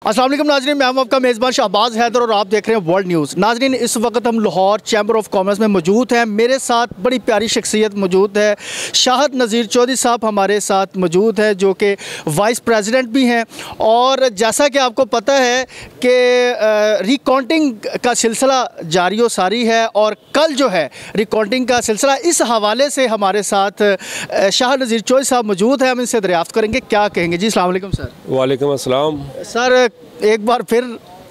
अस्सलाम वालेकुम नाज़रीन, मैं हूं आपका मेज़बान शहबाज हैदर और आप देख रहे हैं वर्ल्ड न्यूज़। नाज़रीन, इस वक्त हम लाहौर चैम्बर ऑफ कॉमर्स में मौजूद हैं। मेरे साथ बड़ी प्यारी शख्सियत मौजूद है, शाहद नज़ीर चौधरी साहब हमारे साथ मौजूद है जो कि वाइस प्रेसिडेंट भी हैं। और जैसा कि आपको पता है कि रिकाउंटिंग का सिलसिला जारी व सारी है और कल जो है रिकाउंटिंग का सिलसिला, इस हवाले से हमारे साथ शाहद नज़ीर चौधरी साहब मौजूद हैं। हम इनसे दरियाफ़्त करेंगे क्या कहेंगे। जी अस्सलाम वालेकुम सर। वालेकुम अस्सलाम सर, एक बार फिर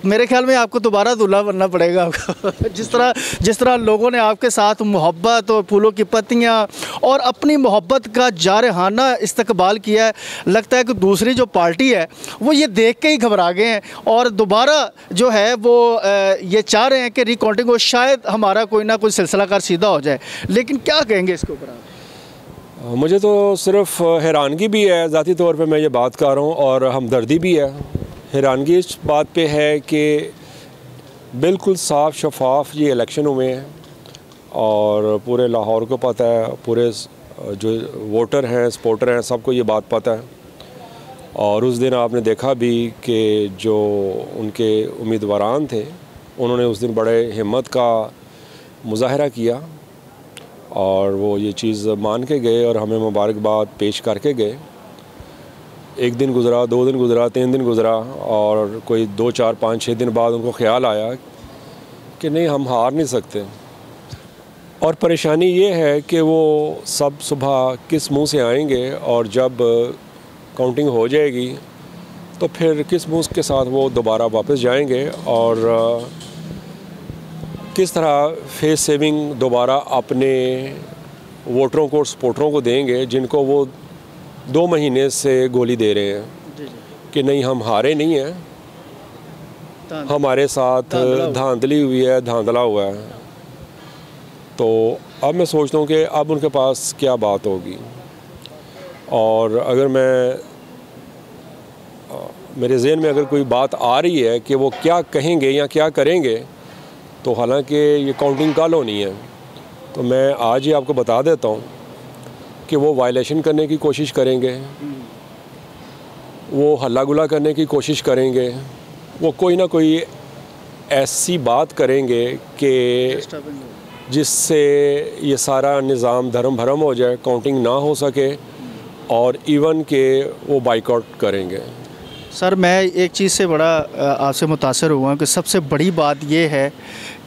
मेरे ख्याल में आपको दोबारा दूल्हा बनना पड़ेगा आपको। जिस तरह लोगों ने आपके साथ मोहब्बत और फूलों की पत्तियां और अपनी मोहब्बत का जारहाना इस्तकबाल किया है, लगता है कि दूसरी जो पार्टी है वो ये देख के ही घबरा गए हैं और दोबारा जो है वो ये चाह रहे हैं कि रिकाउंटिंग हो, शायद हमारा कोई ना कोई सिलसिला कार सीधा हो जाए। लेकिन क्या कहेंगे इसके ऊपर आप? मुझे तो सिर्फ हैरानगी भी है, ज़ाती तौर पे मैं ये बात कर रहा हूँ, और हमदर्दी भी है। हैरानगी इस बात पे है कि बिल्कुल साफ शफाफ ये इलेक्शन हुए हैं और पूरे लाहौर को पता है, पूरे जो वोटर हैं, सपोर्टर हैं, सबको ये बात पता है। और उस दिन आपने देखा भी कि जो उनके उम्मीदवारान थे उन्होंने उस दिन बड़े हिम्मत का मुजाहरा किया और वो ये चीज़ मान के गए और हमें मुबारकबाद पेश करके गए। एक दिन गुज़रा, 2 दिन गुज़रा, 3 दिन गुज़रा और कोई 2, 4, 5, 6 दिन बाद उनको ख़्याल आया कि नहीं, हम हार नहीं सकते। और परेशानी ये है कि वो सब suबह किस मुंह से आएंगे और जब काउंटिंग हो जाएगी तो फिर किस मुंह के साथ वो दोबारा वापस जाएंगे और किस तरह फेस सेविंग दोबारा अपने वोटरों को, सपोर्टरों को देंगे जिनको वो 2 महीने से गोली दे रहे हैं कि नहीं, हम हारे नहीं हैं, हमारे साथ धांधली हुई है, धांधला हुआ है। तो अब मैं सोचता हूँ कि अब उनके पास क्या बात होगी। और अगर मेरे ज़हन में अगर कोई बात आ रही है कि वो क्या कहेंगे या क्या करेंगे, तो हालांकि ये काउंटिंग कल होनी है, तो मैं आज ही आपको बता देता हूँ कि वो वायलेशन करने की कोशिश करेंगे, वो हल्ला गुला करने की कोशिश करेंगे, वो कोई ना कोई ऐसी बात करेंगे कि जिससे ये सारा निज़ाम धर्म भरम हो जाए, काउंटिंग ना हो सके और इवन के वो बाइकआउट करेंगे। सर, मैं एक चीज़ से बड़ा आपसे मुतासर हुआ कि सबसे बड़ी बात ये है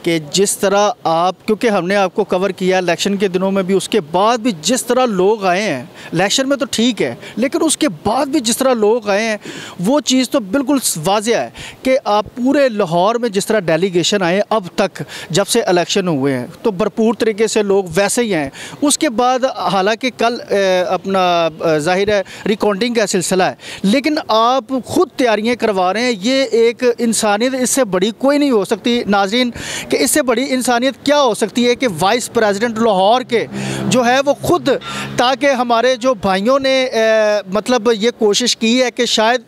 कि जिस तरह आप, क्योंकि हमने आपको कवर किया इलेक्शन के दिनों में भी, उसके बाद भी जिस तरह लोग आए हैं, इलेक्शन में तो ठीक है लेकिन उसके बाद भी जिस तरह लोग आए हैं वो चीज़ तो बिल्कुल वाज़ेह है कि आप पूरे लाहौर में जिस तरह डेलीगेशन आए अब तक, जब से इलेक्शन हुए हैं, तो भरपूर तरीके से लोग वैसे ही आए। उसके बाद हालांकि कल अपना ज़ाहिर है रिकाउंटिंग का सिलसिला है, लेकिन आप ख़ुद तैयारियाँ करवा रहे हैं। ये एक इंसानियत, इससे बड़ी कोई नहीं हो सकती नाज़रीन, कि इससे बड़ी इंसानियत क्या हो सकती है कि वाइस प्रेसिडेंट लाहौर के जो है वो खुद, ताकि हमारे जो भाइयों ने मतलब ये कोशिश की है कि शायद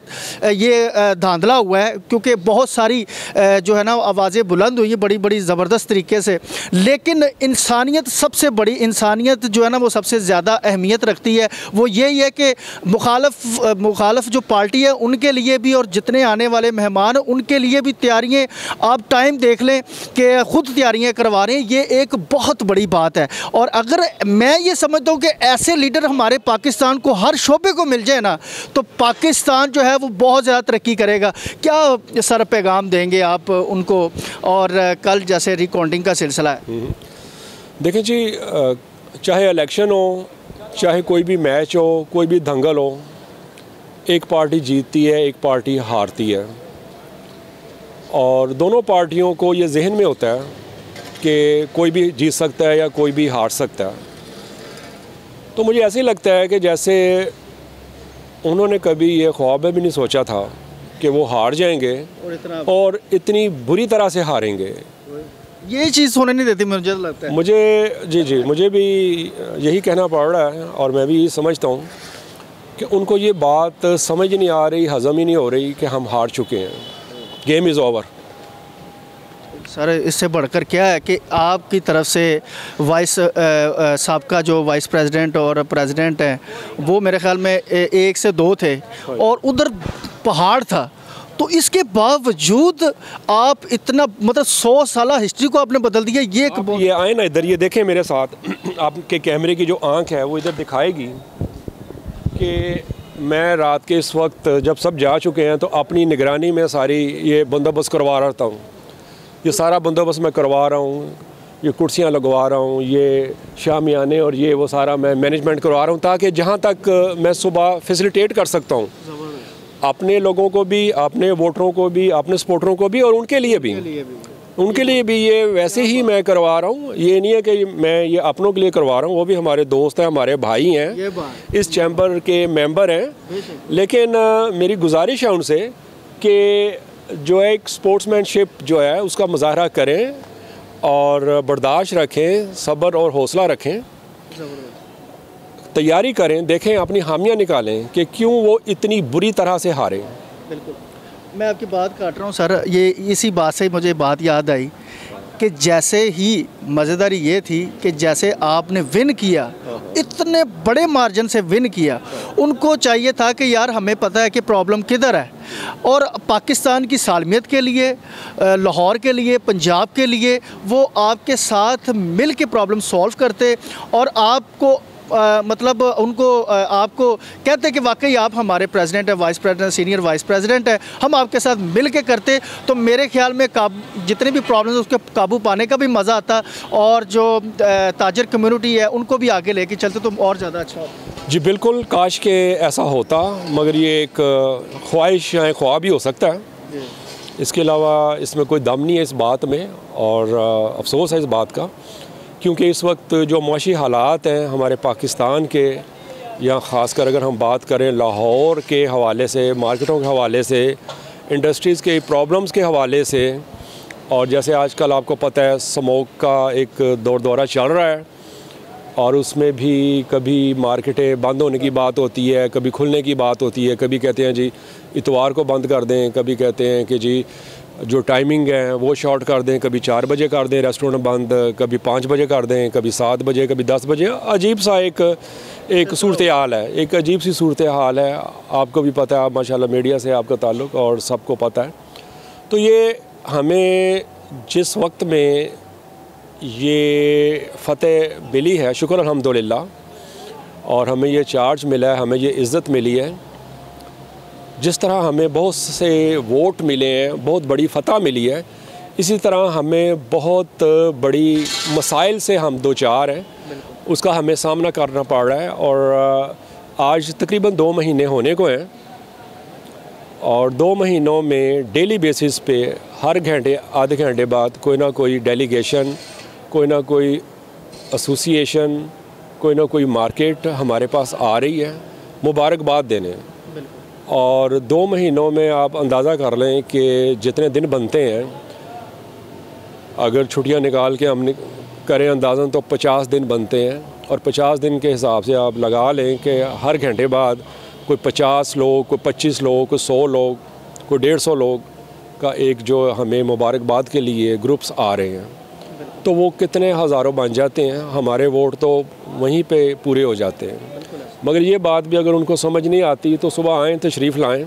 ये धांधला हुआ है, क्योंकि बहुत सारी जो है ना आवाज़ें बुलंद हुई बड़ी बड़ी ज़बरदस्त तरीके से, लेकिन इंसानियत, सबसे बड़ी इंसानियत जो है ना वो सबसे ज़्यादा अहमियत रखती है। वो यही है कि मुखालफ जो पार्टी है उनके लिए भी और जितने आने वाले मेहमान उनके लिए भी तैयारियाँ, आप टाइम देख लें कि खुद तैयारियां करवा रहे हैं। ये एक बहुत बड़ी बात है और अगर मैं ये समझता हूँ कि ऐसे लीडर हमारे पाकिस्तान को हर शोबे को मिल जाए ना, तो पाकिस्तान जो है वो बहुत ज़्यादा तरक्की करेगा। क्या सर पैगाम देंगे आप उनको, और कल जैसे रिकाउंटिंग का सिलसिला है? देखें जी, चाहे इलेक्शन हो, चाहे कोई भी मैच हो, कोई भी दंगल हो, एक पार्टी जीतती है, एक पार्टी हारती है और दोनों पार्टियों को ये जहन में होता है कि कोई भी जीत सकता है या कोई भी हार सकता है। तो मुझे ऐसे ही लगता है कि जैसे उन्होंने कभी ये ख्वाब में भी नहीं सोचा था कि वो हार जाएंगे और इतनी बुरी तरह से हारेंगे। ये चीज़ होने नहीं देती, मुझे लगता है। मुझे भी यही कहना पड़ रहा है और मैं भी यही समझता हूँ कि उनको ये बात समझ नहीं आ रही, हज़म ही नहीं हो रही कि हम हार चुके हैं, गेम इज़ ओवर। सर, इससे बढ़कर क्या है कि आपकी तरफ से वाइस साबका जो वाइस प्रेसिडेंट और प्रेसिडेंट हैं वो मेरे ख्याल में 1 से 2 थे और उधर पहाड़ था, तो इसके बावजूद आप इतना मतलब 100 साल हिस्ट्री को आपने बदल दिया। ये आए ना इधर, ये देखें मेरे साथ, आपके कैमरे की जो आंख है वो इधर दिखाएगी कि मैं रात के इस वक्त जब सब जा चुके हैं तो अपनी निगरानी में सारी ये बंदोबस्त करवा रहा हूँ। ये सारा बंदोबस्त मैं करवा रहा हूँ, ये कुर्सियाँ लगवा रहा हूँ, ये शामियाने और ये वो सारा मैं मैनेजमेंट करवा रहा हूँ, ताकि जहाँ तक मैं सुबह फैसिलिटेट कर सकता हूँ अपने लोगों को भी, अपने वोटरों को भी, अपने सपोर्टरों को भी और उनके लिए भी ये वैसे ही मैं करवा रहा हूँ। ये नहीं है कि मैं ये अपनों के लिए करवा रहा हूँ, वो भी हमारे दोस्त हैं, हमारे भाई हैं, इस चैम्बर के मेंबर हैं। लेकिन मेरी गुजारिश है उनसे कि जो है एक स्पोर्ट्समैनशिप जो है उसका मुजाहरा करें और बर्दाश्त रखें, सब्र और हौसला रखें, तैयारी करें, देखें, अपनी हामियाँ निकालें कि क्यों वो इतनी बुरी तरह से हारे। बिल्कुल, मैं आपकी बात काट रहा हूँ सर, ये इसी बात से मुझे बात याद आई कि जैसे ही मज़ेदारी ये थी कि जैसे आपने विन किया, इतने बड़े मार्जिन से विन किया, उनको चाहिए था कि यार हमें पता है कि प्रॉब्लम किधर है और पाकिस्तान की सालमियत के लिए, लाहौर के लिए, पंजाब के लिए वो आपके साथ मिल के प्रॉब्लम सॉल्व करते और आपको मतलब उनको आपको कहते कि वाकई आप हमारे प्रेसिडेंट है, vice president, senior vice president है, हम आपके साथ मिल के करते तो मेरे ख्याल में जितने भी प्रॉब्लम्स उसके काबू पाने का भी मज़ा आता और जो ताजर कम्युनिटी है उनको भी आगे लेके चलते तो और ज़्यादा अच्छा होता। जी बिल्कुल, काश के ऐसा होता, मगर ये एक ख्वाहिश या ख्वाब ही हो सकता है, इसके अलावा इसमें कोई दम नहीं है इस बात में। और अफसोस है इस बात का, क्योंकि इस वक्त जो मुआशी हालात हैं हमारे पाकिस्तान के, या ख़ासकर अगर हम बात करें लाहौर के हवाले से, मार्केटों के हवाले से, इंडस्ट्रीज़ के प्रॉब्लम्स के हवाले से, और जैसे आजकल आपको पता है स्मोक का एक दौरा चल रहा है और उसमें भी कभी मार्केटें बंद होने की बात होती है, कभी खुलने की बात होती है, कभी कहते हैं जी इतवार को बंद कर दें, कभी कहते हैं कि जी जो टाइमिंग है वो शॉर्ट कर दें, कभी 4 बजे कर दें रेस्टोरेंट बंद, कभी 5 बजे कर दें, कभी 7 बजे, कभी 10 बजे। अजीब सा एक सूरत हाल है, एक अजीब सी सूरत हाल है। आपको भी पता है, आप माशाल्लाह मीडिया से आपका ताल्लुक़ और सबको पता है। तो ये हमें जिस वक्त में ये फ़तेह मिली है, शुक्र अल्हम्दुलिल्लाह, और हमें ये चार्ज मिला है, हमें ये इज़्ज़त मिली है, जिस तरह हमें बहुत से वोट मिले हैं, बहुत बड़ी फ़तह मिली है, इसी तरह हमें बहुत बड़ी मसाइल से हम दो चार हैं, उसका हमें सामना करना पड़ रहा है। और आज तकरीबन 2 महीने होने को हैं और 2 महीनों में डेली बेसिस पे हर घंटे आधे घंटे बाद कोई ना कोई डेलीगेशन, कोई ना कोई एसोसिएशन, कोई ना कोई मार्केट हमारे पास आ रही है मुबारकबाद देने। और 2 महीनों में आप अंदाज़ा कर लें कि जितने दिन बनते हैं, अगर छुट्टियां निकाल के हम करें अंदाज़न तो 50 दिन बनते हैं, और 50 दिन के हिसाब से आप लगा लें कि हर घंटे बाद कोई 50 लोग, कोई 25 लोग, कोई 100 लोग, कोई 150 लोग का एक जो हमें मुबारकबाद के लिए ग्रुप्स आ रहे हैं, तो वो कितने हज़ारों बन जाते हैं। हमारे वोट तो वहीं पे पूरे हो जाते हैं। मगर ये बात भी अगर उनको समझ नहीं आती तो सुबह आएँ, तशरीफ़ लाएँ,